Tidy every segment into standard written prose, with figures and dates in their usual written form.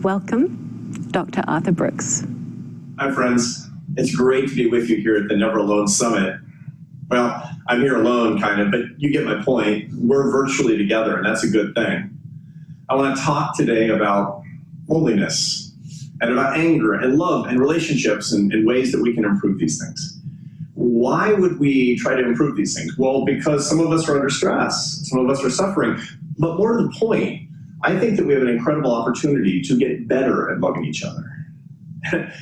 welcome Dr. Arthur Brooks. Hi, friends. It's great to be with you here at the Never Alone Summit. Well, I'm here alone, kind of, but you get my point. We're virtually together, and that's a good thing. I want to talk today about loneliness and about anger and love and relationships and ways that we can improve these things. Why would we try to improve these things? Well, because some of us are under stress, some of us are suffering, but more to the point, I think that we have an incredible opportunity to get better at loving each other.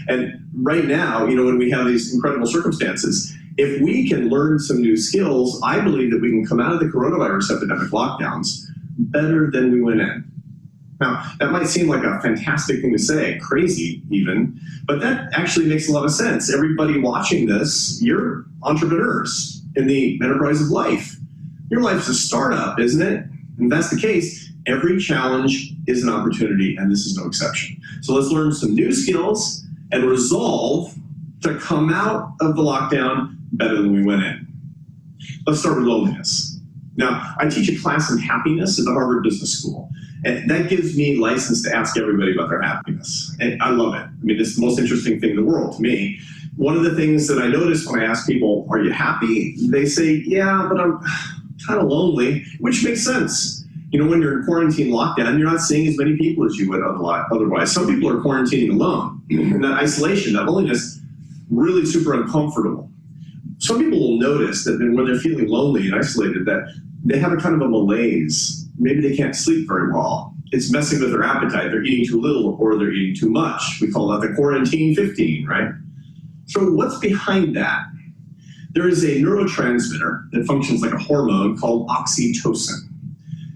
And right now, when we have these incredible circumstances, if we can learn some new skills, I believe that we can come out of the coronavirus epidemic lockdowns better than we went in. Now, that might seem like a fantastic thing to say, crazy even, but that actually makes a lot of sense. Everybody watching this, you're entrepreneurs in the enterprise of life. Your life's a startup, isn't it? And if that's the case, every challenge is an opportunity, and this is no exception. So let's learn some new skills and resolve to come out of the lockdown better than we went in. Let's start with loneliness. Now, I teach a class in happiness at the Harvard Business School, and that gives me license to ask everybody about their happiness. And I love it. I mean, it's the most interesting thing in the world to me. One of the things that I notice when I ask people, are you happy? They say, yeah, but I'm kind of lonely, which makes sense. When you're in quarantine lockdown, you're not seeing as many people as you would otherwise. Some people are quarantining alone. And that isolation, that loneliness, really super uncomfortable. Some people will notice that when they're feeling lonely and isolated, that they have a kind of a malaise. Maybe they can't sleep very well. It's messing with their appetite. They're eating too little or they're eating too much. We call that the quarantine 15, right? So what's behind that? There is a neurotransmitter that functions like a hormone called oxytocin.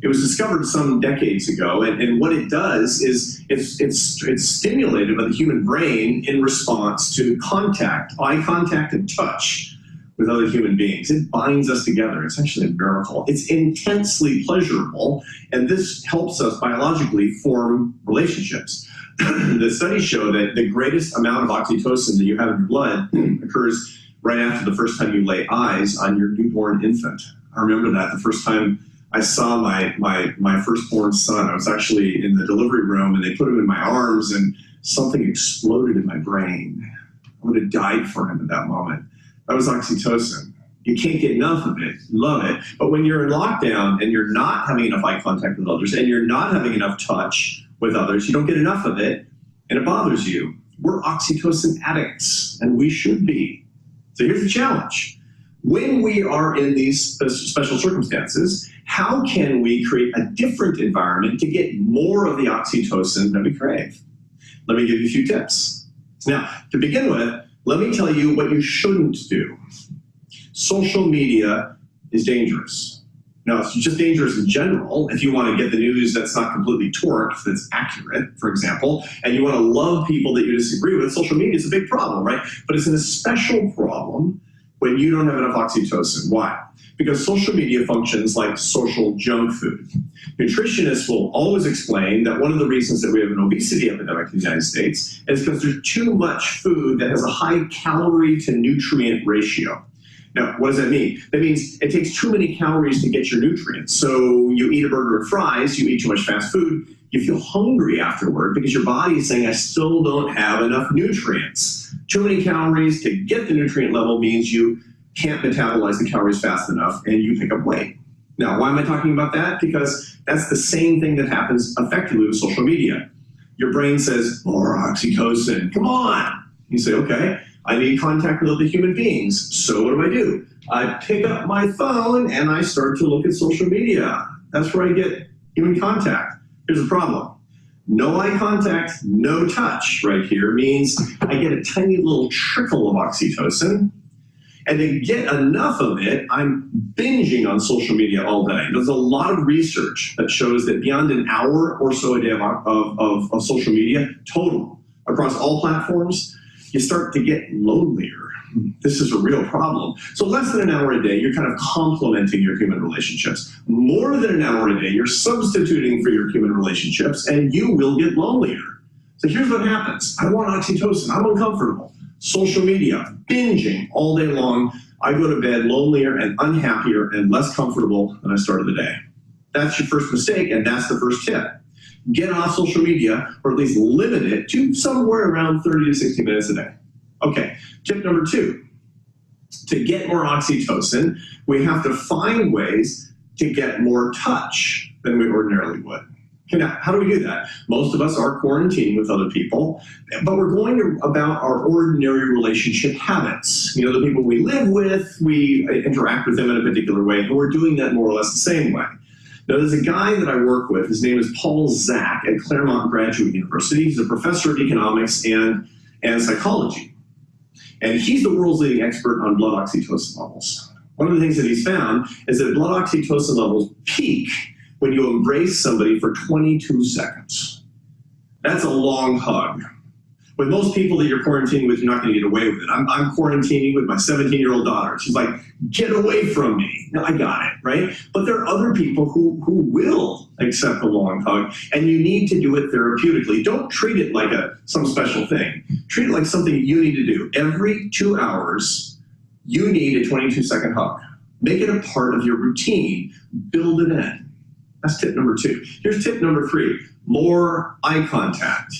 It was discovered some decades ago, and what it does is it's stimulated by the human brain in response to contact, eye contact and touch with other human beings. It binds us together. It's actually a miracle. It's intensely pleasurable, and this helps us biologically form relationships. The studies show that the greatest amount of oxytocin that you have in your blood occurs right after the first time you lay eyes on your newborn infant. I remember that the first time I saw my firstborn son. I was actually in the delivery room and they put him in my arms and something exploded in my brain. I would have died for him at that moment. That was oxytocin. You can't get enough of it. Love it. But when you're in lockdown and you're not having enough eye contact with others and you're not having enough touch with others, you don't get enough of it and it bothers you. We're oxytocin addicts and we should be. So here's the challenge. When we are in these special circumstances, how can we create a different environment to get more of the oxytocin that we crave? Let me give you a few tips. Now, to begin with, let me tell you what you shouldn't do. Social media is dangerous. Now, it's just dangerous in general. If you want to get the news that's not completely torqued, that's accurate, for example, and you want to love people that you disagree with, social media is a big problem, right? But it's a special problem when you don't have enough oxytocin. Why? Because social media functions like social junk food. Nutritionists will always explain that one of the reasons that we have an obesity epidemic in the United States is because there's too much food that has a high calorie to nutrient ratio. Now, what does that mean? That means it takes too many calories to get your nutrients. So you eat a burger and fries, you eat too much fast food, you feel hungry afterward because your body is saying, I still don't have enough nutrients. Too many calories to get the nutrient level means you can't metabolize the calories fast enough and you pick up weight. Now, why am I talking about that? Because that's the same thing that happens effectively with social media. Your brain says, more oxytocin, come on. You say, okay, I need contact with other human beings. So what do? I pick up my phone and I start to look at social media. That's where I get human contact. Here's the problem. No eye contact, no touch right here means I get a tiny little trickle of oxytocin. And to get enough of it, I'm binging on social media all day. There's a lot of research that shows that beyond an hour or so a day of social media, total, across all platforms, you start to get lonelier. This is a real problem. So less than an hour a day, you're kind of complementing your human relationships. More than an hour a day, you're substituting for your human relationships, and you will get lonelier. So here's what happens. I want oxytocin. I'm uncomfortable. Social media, binging all day long. I go to bed lonelier and unhappier and less comfortable than I started the day. That's your first mistake, and that's the first tip. get off social media, or at least limit it to somewhere around 30 to 60 minutes a day. Okay, tip number 2. To get more oxytocin, we have to find ways to get more touch than we ordinarily would. Okay, now, how do we do that? Most of us are quarantining with other people, but we're going about our ordinary relationship habits. You know, the people we live with, we interact with them in a particular way, and we're doing that more or less the same way. Now, there's a guy that I work with. His name is Paul Zak at Claremont Graduate University. He's a professor of economics and psychology. And he's the world's leading expert on blood oxytocin levels. One of the things that he's found is that blood oxytocin levels peak when you embrace somebody for 22 seconds. That's a long hug. With most people that you're quarantining with, you're not going to get away with it. I'm quarantining with my 17-year-old daughter. She's like, get away from me. Now, I got it, right? But there are other people who will accept a long hug, and you need to do it therapeutically. Don't treat it like some special thing. Treat it like something you need to do. Every 2 hours, you need a 22-second hug. Make it a part of your routine. Build it in. That's tip number 2. Here's tip number 3, more eye contact.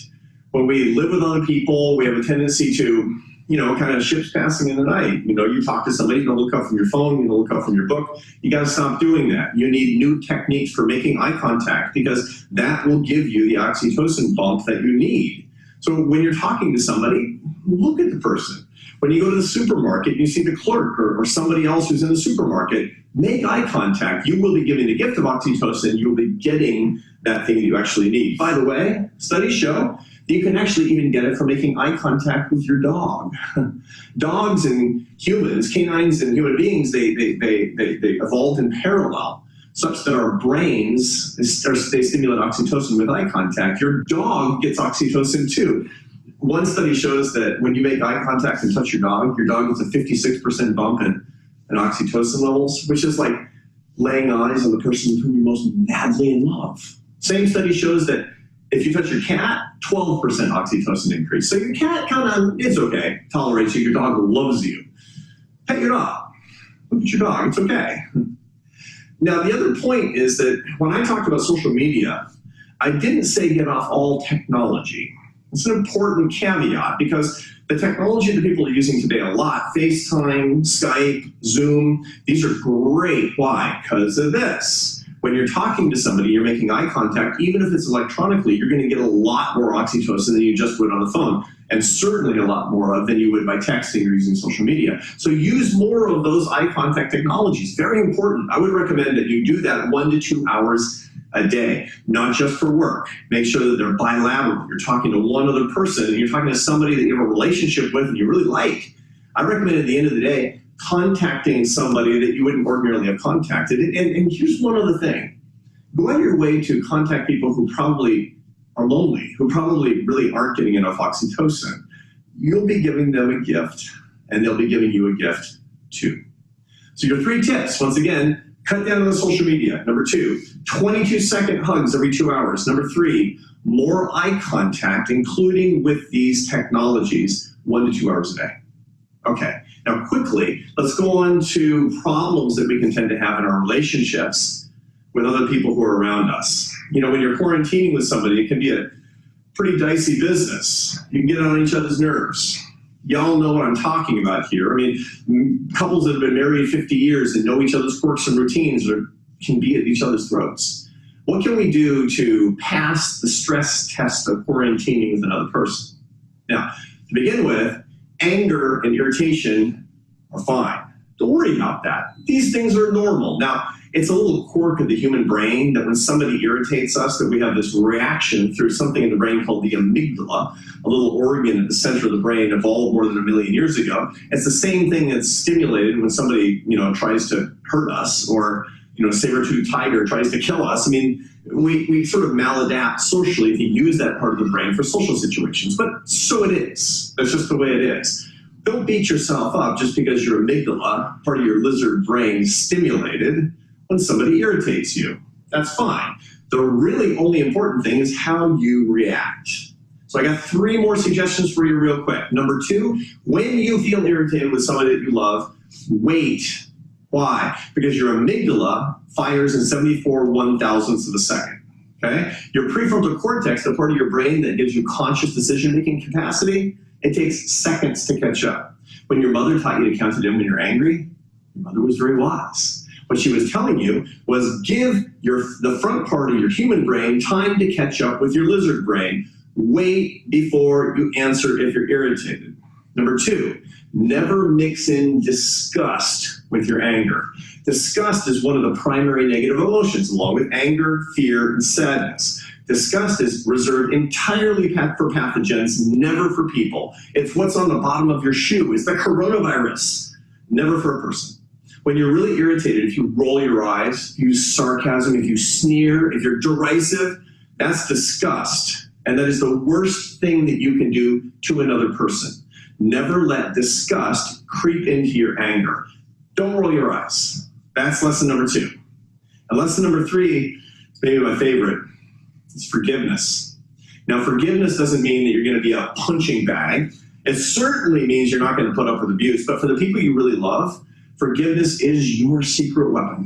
When we live with other people, we have a tendency to, kind of ships passing in the night. You talk to somebody, you don't look up from your phone, you don't look up from your book. You got to stop doing that. You need new techniques for making eye contact because that will give you the oxytocin bump that you need. So when you're talking to somebody, look at the person. When you go to the supermarket and you see the clerk or somebody else who's in the supermarket, make eye contact. You will be giving the gift of oxytocin. You'll be getting that thing that you actually need. By the way, studies show you can actually even get it from making eye contact with your dog. Dogs and humans, canines and human beings, they evolved in parallel, such that our brains, they stimulate oxytocin with eye contact. Your dog gets oxytocin too. One study shows that when you make eye contact and touch your dog gets a 56% bump in oxytocin levels, which is like laying eyes on the person with whom you're most madly in love. Same study shows that if you touch your cat, 12% oxytocin increase. So your cat it's okay, tolerates you. Your dog loves you. Pet your dog. Look at your dog, it's okay. Now, the other point is that when I talked about social media, I didn't say get off all technology. It's an important caveat because the technology that people are using today a lot, FaceTime, Skype, Zoom, these are great. Why? Because of this. When you're talking to somebody, you're making eye contact, even if it's electronically, you're going to get a lot more oxytocin than you just would on the phone, and certainly a lot more than you would by texting or using social media. So use more of those eye contact technologies. Very important. I would recommend that you do that 1 to 2 hours a day, not just for work. Make sure that they're bilateral. You're talking to one other person, and you're talking to somebody that you have a relationship with and you really like. I recommend at the end of the day, contacting somebody that you wouldn't ordinarily have contacted. And here's one other thing. Go out of your way to contact people who probably are lonely, who probably really aren't getting enough oxytocin. You'll be giving them a gift, and they'll be giving you a gift too. So your 3 tips, once again, cut down on the social media. Number 2, 22-second hugs every 2 hours. Number 3, more eye contact, including with these technologies, 1 to 2 hours a day. Okay, now quickly, let's go on to problems that we can tend to have in our relationships with other people who are around us. When you're quarantining with somebody, it can be a pretty dicey business. You can get on each other's nerves. Y'all know what I'm talking about here. I mean, couples that have been married 50 years and know each other's quirks and routines can be at each other's throats. What can we do to pass the stress test of quarantining with another person? Now, to begin with, anger and irritation are fine. Don't worry about that. These things are normal. Now, it's a little quirk of the human brain that when somebody irritates us, that we have this reaction through something in the brain called the amygdala, a little organ at the center of the brain evolved more than 1 million years ago. It's the same thing that's stimulated when somebody, tries to hurt us or, saber-toothed tiger tries to kill us. I mean, we sort of maladapt socially to use that part of the brain for social situations, but so it is. That's just the way it is. Don't beat yourself up just because your amygdala, part of your lizard brain, is stimulated when somebody irritates you. That's fine. The really only important thing is how you react. So I got 3 more suggestions for you real quick. Number 2, when you feel irritated with somebody that you love, wait. Why? Because your amygdala fires in 74 1,000ths of a second. Okay? Your prefrontal cortex, the part of your brain that gives you conscious decision-making capacity, it takes seconds to catch up. When your mother taught you to count to 10 when you're angry, your mother was very wise. What she was telling you was give the front part of your human brain time to catch up with your lizard brain. Wait before you answer if you're irritated. Number 2, never mix in disgust with your anger. Disgust is one of the primary negative emotions, along with anger, fear, and sadness. Disgust is reserved entirely for pathogens, never for people. It's what's on the bottom of your shoe. It's the coronavirus, never for a person. When you're really irritated, if you roll your eyes, if you use sarcasm, if you sneer, if you're derisive, that's disgust. And that is the worst thing that you can do to another person. Never let disgust creep into your anger. Don't roll your eyes. That's lesson number 2. And lesson number 3 is maybe my favorite. It's forgiveness. Now, forgiveness doesn't mean that you're going to be a punching bag. It certainly means you're not going to put up with abuse. But for the people you really love, forgiveness is your secret weapon.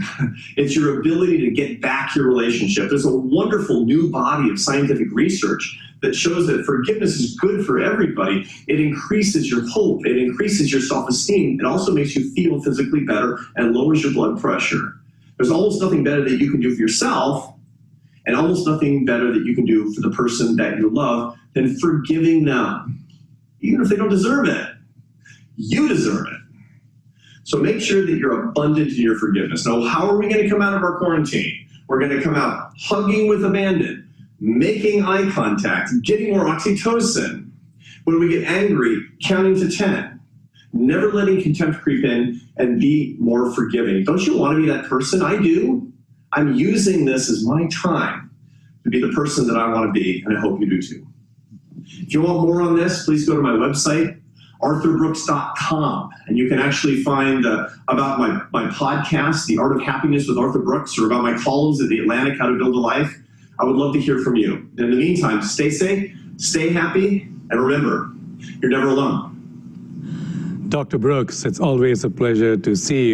It's your ability to get back your relationship. There's a wonderful new body of scientific research that shows that forgiveness is good for everybody. It increases your hope. It increases your self-esteem. It also makes you feel physically better and lowers your blood pressure. There's almost nothing better that you can do for yourself, and almost nothing better that you can do for the person that you love than forgiving them, even if they don't deserve it. You deserve it. So make sure that you're abundant in your forgiveness. Now, how are we going to come out of our quarantine? We're going to come out hugging with abandon, making eye contact, getting more oxytocin. When we get angry, counting to 10. Never letting contempt creep in, and be more forgiving. Don't you want to be that person? I do. I'm using this as my time to be the person that I want to be, and I hope you do too. If you want more on this, please go to my website, arthurbrooks.com, and you can actually find about my podcast, The Art of Happiness with Arthur Brooks, or about my columns at The Atlantic, How to Build a Life. I would love to hear from you. And in the meantime, stay safe, stay happy, and remember, you're never alone. Dr. Brooks, it's always a pleasure to see you.